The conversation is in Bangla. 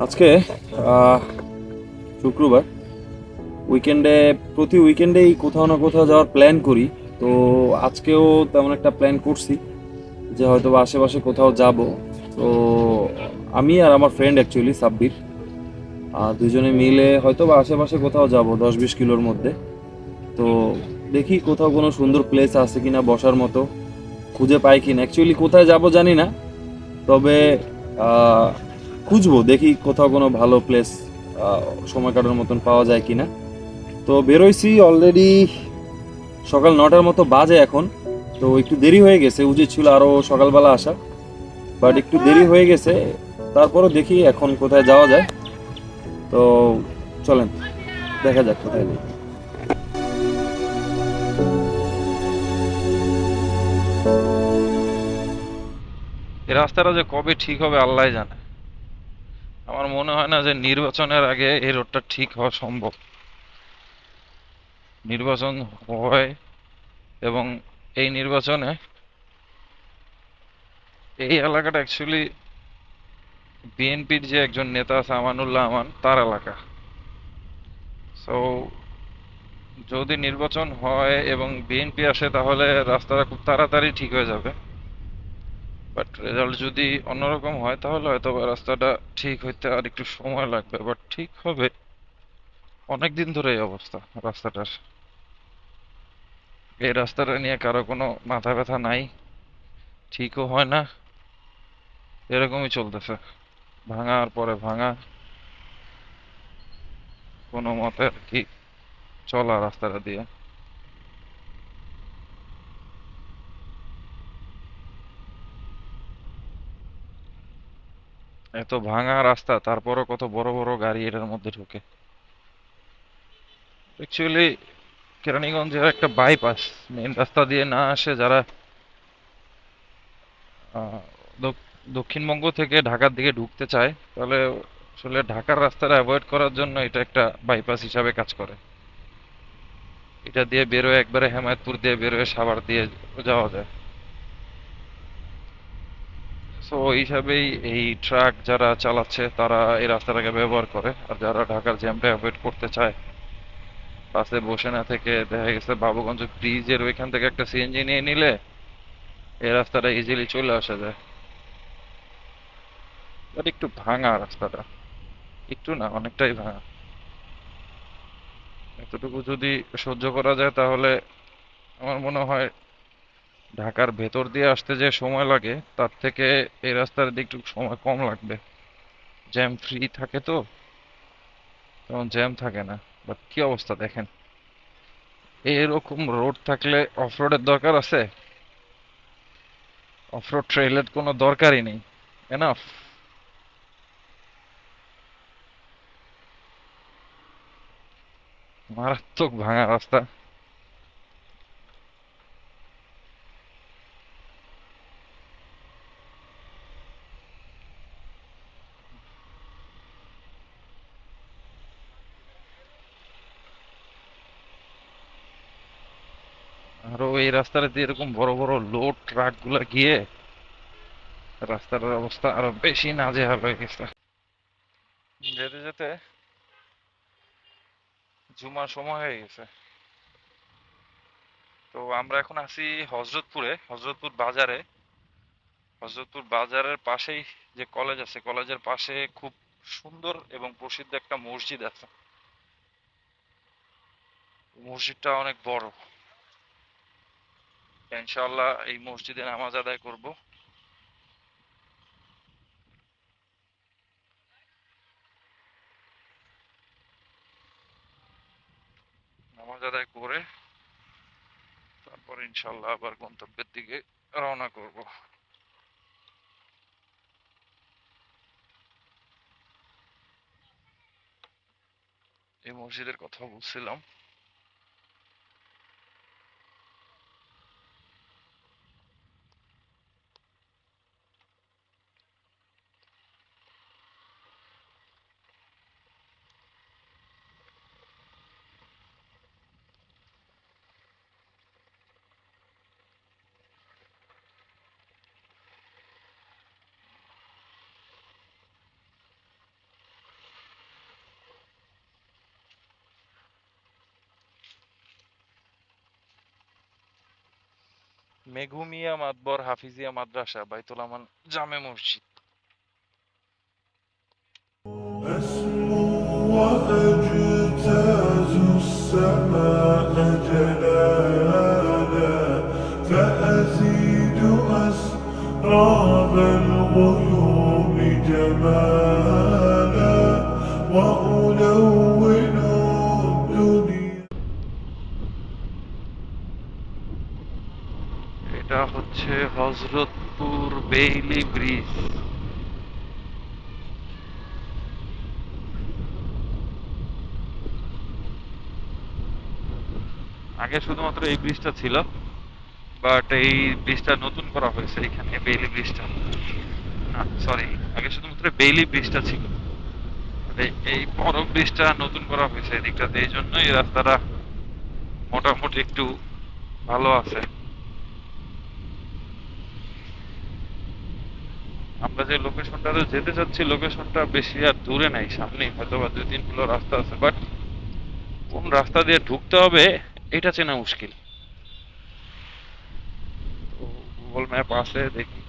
আজকে আহ, শুক্রবার উইকেন্ডে প্রতি উইকেন্ডেই কোথাও না কোথাও যাওয়ার প্ল্যান করি। তো আজকেও তেমন একটা প্ল্যান করছি যে হয়তো বা আশেপাশে কোথাও যাব। তো আমি আর আমার ফ্রেন্ড অ্যাকচুয়ালি সাব্বির দুজনে মিলে হয়তো বা আশেপাশে কোথাও যাব 10-20 কিলোর মধ্যে। তো দেখি কোথাও কোনো সুন্দর প্লেস আছে কিনা বসার মতো, খুঁজে পাই কিনা। অ্যাকচুয়ালি কোথায় যাব জানি না, তবে আহ, খুঁজবো, দেখি কোথাও কোনো ভালো প্লেস সময় কাটানোর মতন পাওয়া যায় কিনা। তো বেরোইছি অলরেডি, সকাল 9টার মতো বাজে এখন। তো একটু দেরি হয়ে গেছে, উচিত ছিল আরো সকালবেলা আসা, বাট একটু দেরি হয়ে গেছে। তারপরও দেখি এখন কোথায় যাওয়া যায়। তো চলেন দেখা যাক কোথায় যাই। এই রাস্তাটা যে কবে ঠিক হবে আল্লাহ জানে। আমার মনে হয় না যে নির্বাচনের আগে এই রোডটা ঠিক হওয়া সম্ভব। নির্বাচন হয় এবং এই নির্বাচনে এই এলাকাটা অ্যাকচুয়ালি বিএনপির যে একজন নেতা আছে আমানুল্লাহ আমান তার এলাকা। সো যদি নির্বাচন হয় এবং বিএনপি আসে তাহলে রাস্তাটা খুব তাড়াতাড়ি ঠিক হয়ে যাবে। বাট রেজাল্ট যদি অন্যরকম হয় তাহলে হয়তো বা রাস্তাটা ঠিক হইতে আর একটু সময় লাগবে, বাট ঠিক হবে। অনেক দিন ধরে এই অবস্থা রাস্তাটার। এই রাস্তাটা নিয়ে কারো কোনো মাথা ব্যথা নাই, ঠিকও হয় না, এরকমই চলতেছে। ভাঙার পরে ভাঙা, কোনো মতে আর কি চলা রাস্তাটা দিয়ে। এত ভাঙা রাস্তা তারপরও কত বড় বড় গাড়ি এটার মধ্যে ঢুকে। অ্যাকচুয়ালি কেরানীগঞ্জের একটা বাইপাস, মেন রাস্তা দিয়ে না আসে যারা আহ, দক্ষিণবঙ্গ থেকে ঢাকার দিকে ঢুকতে চায়, তাহলে আসলে ঢাকার রাস্তাটা অ্যাভয়েড করার জন্য এটা একটা বাইপাস হিসাবে কাজ করে। এটা দিয়ে বেরোয় একবারে হেমায়তপুর দিয়ে বেরোয় সাভার দিয়ে যাওয়া যায়। সো ওই হিসাবেই এই ট্রাক যারা চালাচ্ছে তারা এই রাস্তাটাকে ব্যবহার করে, আর যারা ঢাকার জ্যামটা অ্যাভয়েড করতে চায় বাসে বসে না থেকে দেখা গেছে বাবুগঞ্জ ব্রিজের ওইখান থেকে একটা সিএনজি নিয়ে নিলে এই রাস্তাটা ইজিলি চলে আসা যায়। বাট একটু ভাঙা রাস্তাটা, একটু না অনেকটাই ভাঙা। এতটুকু যদি সহ্য করা যায় তাহলে আমার মনে হয় ঢাকার ভেতর দিয়ে আসতে যে সময় লাগে তার থেকে এই রাস্তার দিকে একটু সময় কম লাগবে। জ্যাম ফ্রি থাকে তো, তখন জ্যাম থাকে না। বাট কি অবস্থা দেখেন, এরকম রোড থাকলে অফরোডের দরকার আছে? অফরোড ট্রেইলের কোনো দরকারই নেই। এনাফ। মারাত্মক ভাঙা রাস্তা। আরো এই রাস্তাটা দিয়ে এরকম বড় বড় লোড ট্রাক গুলা গিয়ে রাস্তাটার অবস্থা আরো বেশি নাজেহাল হয়ে গেছে। যেতে যেতে জুমার সময় হয়ে গেছে। তো আমরা এখন আছি হজরতপুরে, হজরতপুর বাজারে। হজরতপুর বাজারের পাশেই যে কলেজ আছে, কলেজের পাশে খুব সুন্দর এবং প্রসিদ্ধ একটা মসজিদ আছে। মসজিদটা অনেক বড়। ইনশাআল্লাহ এই মসজিদে নামাজ আদায় করব। নামাজ আদায় করে তারপর ইনশাআল্লাহ আবার গন্তব্যের দিকে রওনা করব। এই মসজিদের কথা বলছিলাম। মেঘুমিয়া মাতবর হাফিজিয়া মাদ্রাসা বাইতুল আমান জামে মসজিদ। أسمو وأجتاز السماء جلالا فأزيد أسراب الغيوم جمالا وألون الدنيا। এটা হচ্ছে হযরতপুর বেইলি ব্রিজ। আগে শুধুমাত্র এই ব্রিজটা ছিল, বাট এই ব্রিজটা নতুন করা হয়েছে এখানে, বেইলি ব্রিজটা না, সরি, আগে শুধুমাত্র বেইলি ব্রিজটা ছিল। এই বড় ব্রিজটা নতুন করা হয়েছে এদিকটাতে, এই জন্য এই রাস্তাটা মোটামুটি একটু ভালো আছে। আমরা যে লোকেশনটাতে যেতে চাচ্ছি, লোকেশনটা বেশি আর দূরে নাই, সামনেই হয়তো বা 2-3 কিলো রাস্তা আছে, বাট কোন রাস্তা দিয়ে ঢুকতে হবে এটা চেনা মুশকিল। তো গুগল ম্যাপ আছে, দেখি।